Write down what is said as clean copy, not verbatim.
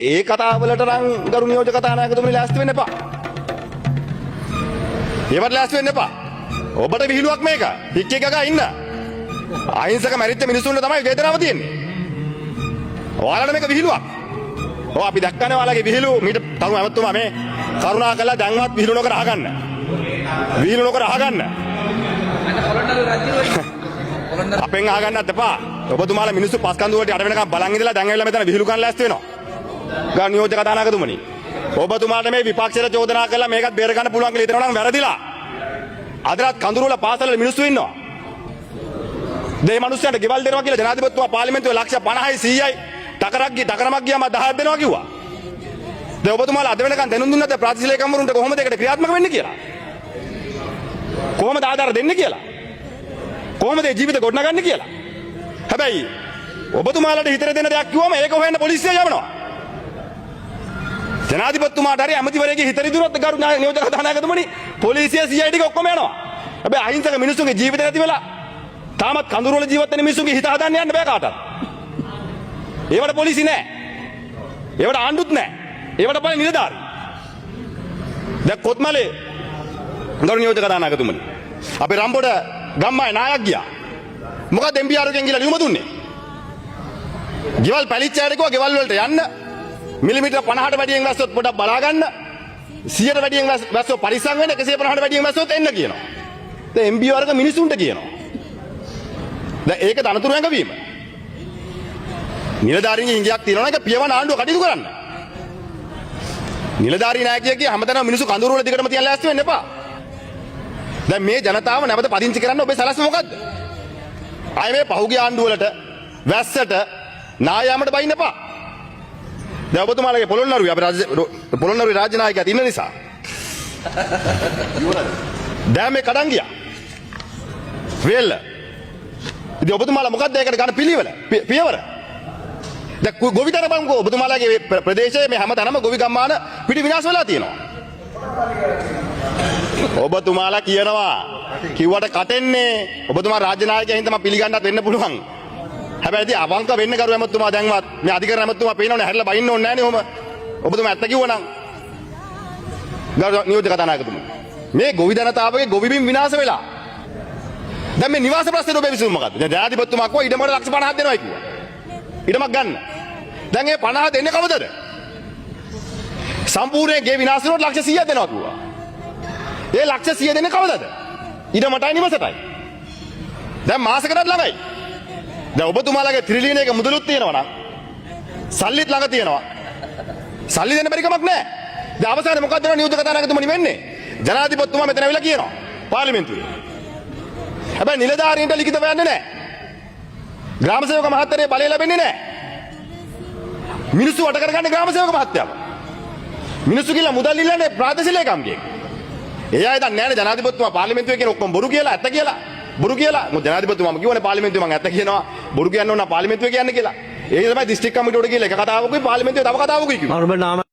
ඒ කතාවලට නම් ගරු නියෝජක කතානායකතුමනි ලෑස්ති වෙන්න එපා. ඒවට ලෑස්ති වෙන්න එපා. ඔබට විහිළුවක් මේක. හික් එකක ඉන්න. අහිංසක මැරිච්ච මිනිස්සුන්ට තමයි වේදනාව තියෙන්නේ. ඔයාලට මේක විහිළුවක්. ඔව් අපි දැක්කනේ ඔයාලගේ විහිළු මීට තරු ඇමතුමා මේ කරුණා කළා දැන්වත් විහිළු නොකර අහගන්න. විහිළු නොකර අහගන්න. අපෙන් අහගන්නත් එපා. ඔබතුමාලා මිනිස්සු පස්කන්දු වලට යට වෙනකම් බලන් ඉඳලා දැන් ඇවිල්ලා මෙතන විහිළු කරන්න ලෑස්ති වෙනවා. ගරු නියෝජක කතානායකතුමනි. ඔබතුමාට මේ විපක්ෂයට චෝදනා කළා මේකත් බේර ගන්න පුළුවන් කියලා හිතනවා නම් වැරදිලා. අදටත් කඳුරුවල පාසලවල මිනිස්සු ඉන්නවා. මේ මිනිස්සුන්ට ගෙවල් දෙනවා කියලා ජනාධිපතිතුමා පාර්ලිමේන්තුවේ ලක්ෂ 50යි 100යි ටකරමක් ගියාම 10ක් දෙනවා කිව්වා. දැන් ඔබතුමාලා අද වෙනකන් දැනුම් දුන්නත් ප්‍රාදේශීයකම්වරුන්ට කොහොමද ඒකට ක්‍රියාත්මක වෙන්නේ කියලා? කොහොමද ආධාර දෙන්නේ කියලා? කොහොමද ඒ ජීවිත ගොඩනගන්නේ කියලා? හැබැයි ඔබතුමාලාට හිතර දෙන දෙයක් කිව්වම ඒක හොයන්න පොලිසිය යවනවා. ජනාධිපතිතුමාට හරි ඇමතිවරයෙක්ගේ හිතර ඉදුණොත් ගරු නියෝජක කතානායකතුමනි පොලිසිය CID ටික ඔක්කොම යනවා. හැබැයි අහිංසක මිනිස්සුන්ගේ ජීවිත නැති වෙලා තාමත් කඳුරුවල ජීවත් වෙන මිනිස්සුන්ගේ හිත හදන්න යන්න බෑ කාටවත්. ඒවට පොලිසි නෑ. ඒවට ආණ්ඩුත් නෑ. ඒවට බලන නිලධාරි. දැන් කොත්මලේ ගරු නියෝජක කතානායකතුමනි අපි රම්බොඩ ගම්මායේ නායක් ගියා. මොකද MBRගෙන් ගිහලා ලියුම දුන්නේ. ගෙවල් පැලිච්ච අයට කිව්වා ගෙවල් වලට යන්න. මිලිමීටර 50ට වැඩියෙන් වැස්සොත් පොඩක් බලා ගන්න. 100ට වැඩියෙන් වැස්සෝ පරිස්සම් වෙන්න 150ට වැඩියෙන් වැස්සොත් එන්න කියනවා. දැන් MBR එක මිනිසුන්ට කියනවා. දැන් ඒක තනතුරු ඇඟවීම. නිලධාරීන්ගේ ඉංගියක් තියනවා නම් ඒක පියවන ආණ්ඩුව කටයුතු කරන්න. නිලධාරී නායකයෙක්ගේ හැමතැනම මිනිස්සු කඳුරු වල දිගටම තියලා ලෑස්ති වෙන්න එපා. දැන් මේ ජනතාව නැවත පදිංචි කරන්න ඔබේ සලස්ම මොකද්ද? ආයේ මේ පහුගිය ආණ්ඩුව වලට වැස්සට නායාමට බයින්න එපා. දැන් ඔබතුමාලගේ පොළොන්නරුවේ අපි පොළොන්නරුවේ රාජ්‍ය නායකයාත් ඉන්න නිසා දැන් මේ කඩන් ගියා. වෙල්ල. ඉතින් ඔබතුමාලා මොකද්ද ඒකට ගන්න පිළිවෙල? පියවර. දැන් ගොවිතැන බලමුකෝ ඔබතුමාලාගේ ප්‍රදේශයේ මේ හැමතැනම ගොවි ගම්මාන පිටි විනාශ වෙලා තියෙනවා. ඔබතුමාලා කියනවා කිව්වට කටෙන්නේ ඔබතුමා රාජ්‍ය නායකයා හින්දා මම පිළිගන්නත් වෙන්න පුළුවන්. හැබැයි ඉතින් අවංක වෙන්න කරු ඇමතුමා දැන්වත් මේ අධිකරණ ඇමතුමා පේනවනේ හැරිලා බයින්න ඕනේ නෑනේ ඔහම. ඔබතුමා ඇත්ත කිව්වනම් ගරු නියෝජක කතානායකතුමනි මේ ගොවි ජනතාවගේ ගොවි බිම් විනාශ වෙලා. දැන් මේ නිවාස ප්‍රශ්නේ ඔබේ විසඳුම මොකද්ද? දැන් ජනාධිපතිතුමා කිව්වා ඉඩමකට ලක්ෂ 50ක් දෙනවායි කිව්වා. ඉඩමක් ගන්න. දැන් මේ 50 දෙන්නේ කවදද? සම්පූර්ණයෙන් ගේ විනාශ වුණොත් ලක්ෂ 100ක් දෙනවා කිව්වා. ඒ ලක්ෂ 100 දෙන්නේ කවදද? ඉඩමටයි නිවසටයි. දැන් මාසෙකටත් ළඟයි. දැන් ඔබතුමාලගේ ත්‍රිලියනයක මුදලුත් තියෙනවා නම් සල්ලිත් ළඟ තියෙනවා. සල්ලි දෙන්න බැරි කමක් නැහැ. දැන් අවසානයේ මොකක්ද වෙන නියෝජක කතානායකතුමනි වෙන්නේ? ජනාධිපතිතුමා මෙතන ඇවිල්ලා කියනවා පාර්ලිමේන්තුවේ. හැබැයි නිලධාරීන්ට ලිඛිතව යන්නේ නැහැ. ග්‍රාම සේවක මහත්තයාගේ බලය ලැබෙන්නේ නැහැ. මිනිස්සු වට කරගන්නේ ග්‍රාම සේවක මහත්තයාව. මිනිස්සු කියලා මුදල් ඉල්ලන්නේ ප්‍රාදේශීය ලේකම්ගෙන්. ඒ අය දන්නේ නැහැ ජනාධිපතිතුමා පාර්ලිමේන්තුවේ කියන ඔක්කොම බොරු කියලා ඇත්ත කියලා. බොරු කියලා මොකද ජනාධිපතිතුමාම කිව්වනේ පාර්ලිමේන්තුවේ මම ඇත්ත කියනවා බොරු කියන්න ඕන පාර්ලිමේන්තුවේ කියන්න කියලා. ඒ තමයි දිස්ත්‍රික් කමිටුවට කියලා එක කතාවකුයි පාර්ලිමේන්තුවේ තව කතාවකුයි කිව්වා.